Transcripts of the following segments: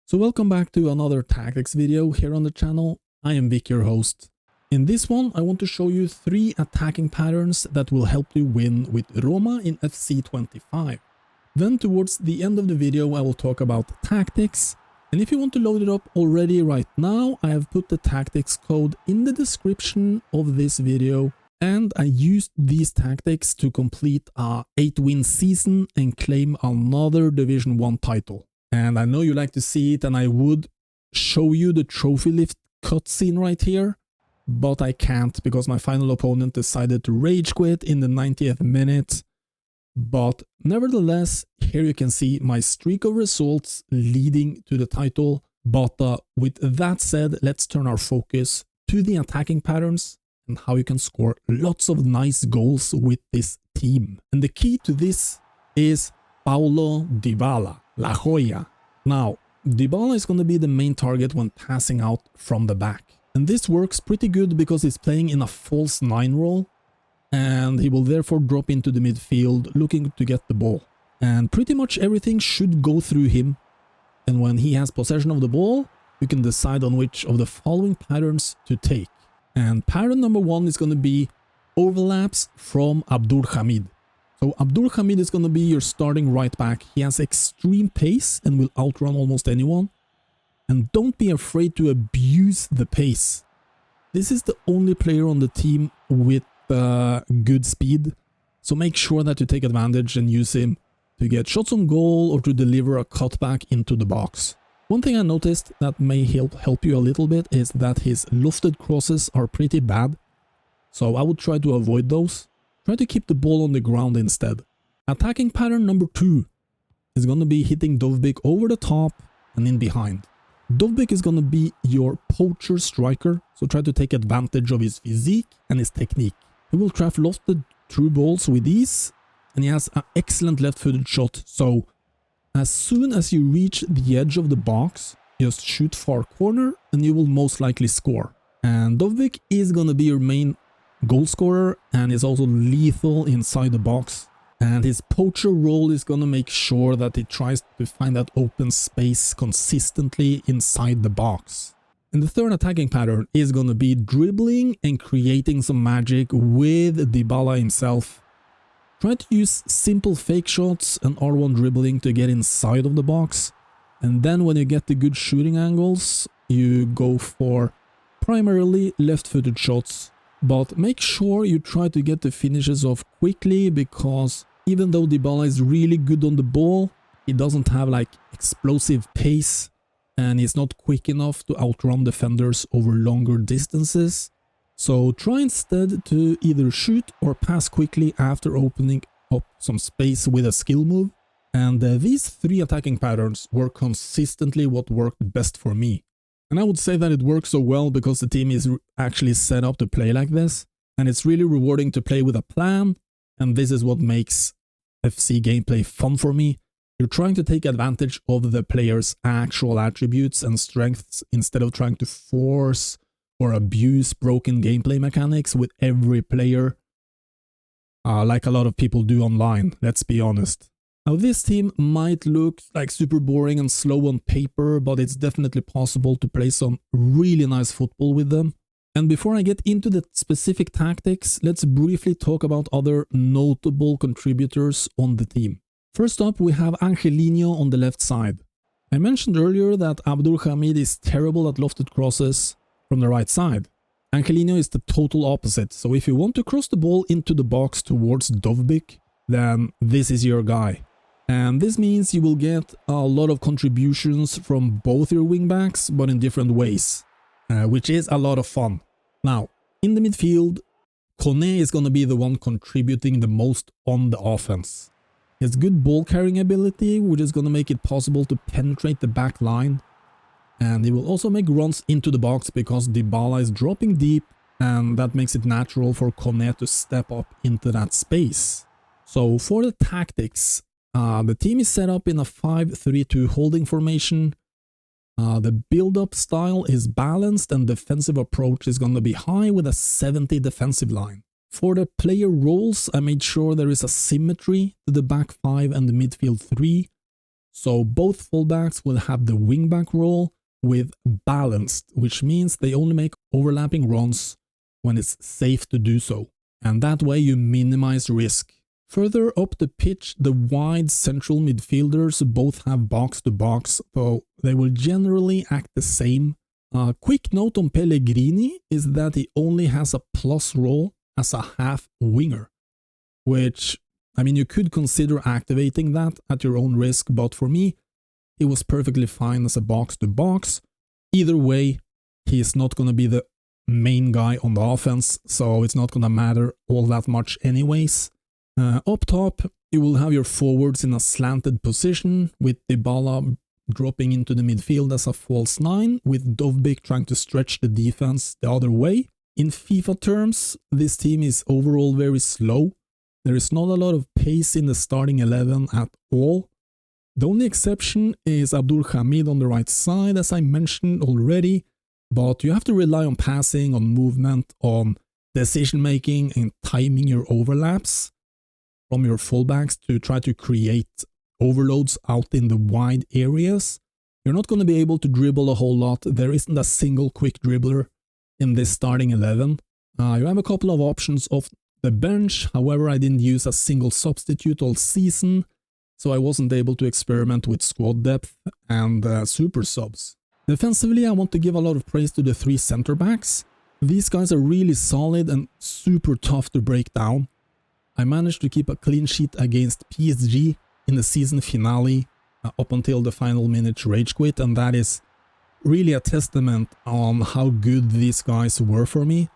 So welcome back to another tactics video here on the channel. I am Vic, your host. In this one, I want to show you 3 attacking patterns that will help you win with Roma in FC 25. Then towards the end of the video, I will talk about tactics. And if you want to load it up already right now, I have put the tactics code in the description of this video. And I used these tactics to complete a 8-win season and claim another Division 1 title. And I know you like to see it, and I would show you the trophy lift cutscene right here, but I can't because my final opponent decided to rage quit in the 90th minute. But nevertheless, here you can see my streak of results leading to the title. But with that said, let's turn our focus to the attacking patterns and how you can score lots of nice goals with this team. And the key to this is Paulo Dybala, La Joya. Now, Dybala is going to be the main target when passing out from the back. And this works pretty good because he's playing in a false 9 role, and he will therefore drop into the midfield looking to get the ball. And pretty much everything should go through him. And when he has possession of the ball, you can decide on which of the following patterns to take. And pattern number 1 is going to be overlaps from Abdul Hamid. So Abdul Hamid is going to be your starting right back. He has extreme pace and will outrun almost anyone. And don't be afraid to abuse the pace. This is the only player on the team with good speed. So make sure that you take advantage and use him to get shots on goal or to deliver a cutback into the box. One thing I noticed that may help you a little bit is that his lofted crosses are pretty bad. So I would try to avoid those. Try to keep the ball on the ground instead. Attacking pattern number 2 is going to be hitting Dovbyk over the top and in behind. Dovbyk is going to be your poacher striker, so try to take advantage of his physique and his technique. He will trap lofted through balls with ease, and he has an excellent left-footed shot, so as soon as you reach the edge of the box, just shoot far corner and you will most likely score. And Dovbyk is going to be your main goal scorer and is also lethal inside the box, and his poacher role is gonna make sure that he tries to find that open space consistently inside the box. And the third attacking pattern is gonna be dribbling and creating some magic with Dybala himself. Try to use simple fake shots and R1 dribbling to get inside of the box, and then when you get the good shooting angles, you go for primarily left-footed shots. But make sure you try to get the finishes off quickly, because even though Dybala is really good on the ball, he doesn't have like explosive pace and he's not quick enough to outrun defenders over longer distances. So try instead to either shoot or pass quickly after opening up some space with a skill move. And these 3 attacking patterns were consistently what worked best for me. And I would say that it works so well because the team is actually set up to play like this, and it's really rewarding to play with a plan, and this is what makes FC gameplay fun for me. You're trying to take advantage of the player's actual attributes and strengths instead of trying to force or abuse broken gameplay mechanics with every player, like a lot of people do online, let's be honest. Now this team might look like super boring and slow on paper, but it's definitely possible to play some really nice football with them. And before I get into the specific tactics, let's briefly talk about other notable contributors on the team. First up, we have Angelino on the left side. I mentioned earlier that Abdul Hamid is terrible at lofted crosses from the right side. Angelino is the total opposite, so if you want to cross the ball into the box towards Dovbyk, then this is your guy. And this means you will get a lot of contributions from both your wingbacks, but in different ways, which is a lot of fun. Now, in the midfield, Kone is going to be the one contributing the most on the offense. He has good ball carrying ability, which is going to make it possible to penetrate the back line. And he will also make runs into the box because Dybala is dropping deep, and that makes it natural for Kone to step up into that space. So for the tactics, the team is set up in a 5-3-2 holding formation. The build-up style is balanced and defensive approach is going to be high with a 70 defensive line. For the player roles, I made sure there is a symmetry to the back 5 and the midfield 3. So both fullbacks will have the wingback role with balanced, which means they only make overlapping runs when it's safe to do so. And that way you minimize risk. Further up the pitch, the wide central midfielders both have box-to-box, so they will generally act the same. A quick note on Pellegrini is that he only has a plus role as a half winger, which, I mean, you could consider activating that at your own risk, but for me, it was perfectly fine as a box-to-box. Either way, he is not going to be the main guy on the offense, so it's not going to matter all that much anyways. Up top, you will have your forwards in a slanted position, with Dybala dropping into the midfield as a false 9, with Dovbyk trying to stretch the defense the other way. In FIFA terms, this team is overall very slow. There is not a lot of pace in the starting 11 at all. The only exception is Abdul Hamid on the right side, as I mentioned already, but you have to rely on passing, on movement, on decision making and timing your overlaps from your fullbacks to try to create overloads out in the wide areas. You're not going to be able to dribble a whole lot. There isn't a single quick dribbler in this starting 11. You have a couple of options off the bench. However, I didn't use a single substitute all season, so I wasn't able to experiment with squad depth and super subs. Defensively, I want to give a lot of praise to the three center backs. These guys are really solid and super tough to break down. I managed to keep a clean sheet against PSG in the season finale up until the final minute rage quit, and that is really a testament on how good these guys were for me.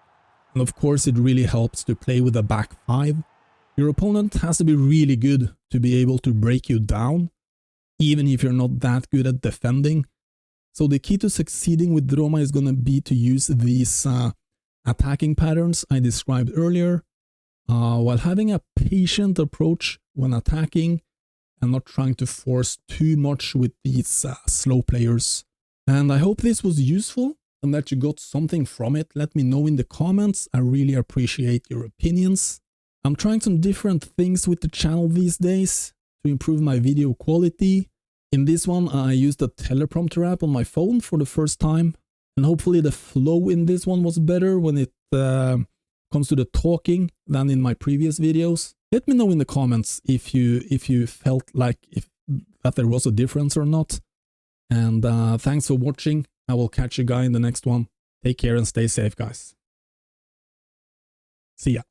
And of course, it really helps to play with a back five. Your opponent has to be really good to be able to break you down, even if you're not that good at defending. So the key to succeeding with Roma is going to be to use these attacking patterns I described earlier, while having a patient approach when attacking and not trying to force too much with these slow players. And I hope this was useful and that you got something from it. Let me know in the comments. I really appreciate your opinions. I'm trying some different things with the channel these days to improve my video quality. In this one, I used a teleprompter app on my phone for the first time, and hopefully the flow in this one was better when it comes to the talking than in my previous videos. Let me know in the comments if you felt like that there was a difference or not. And thanks for watching. I will catch you guys in the next one. Take care and stay safe, guys. See ya.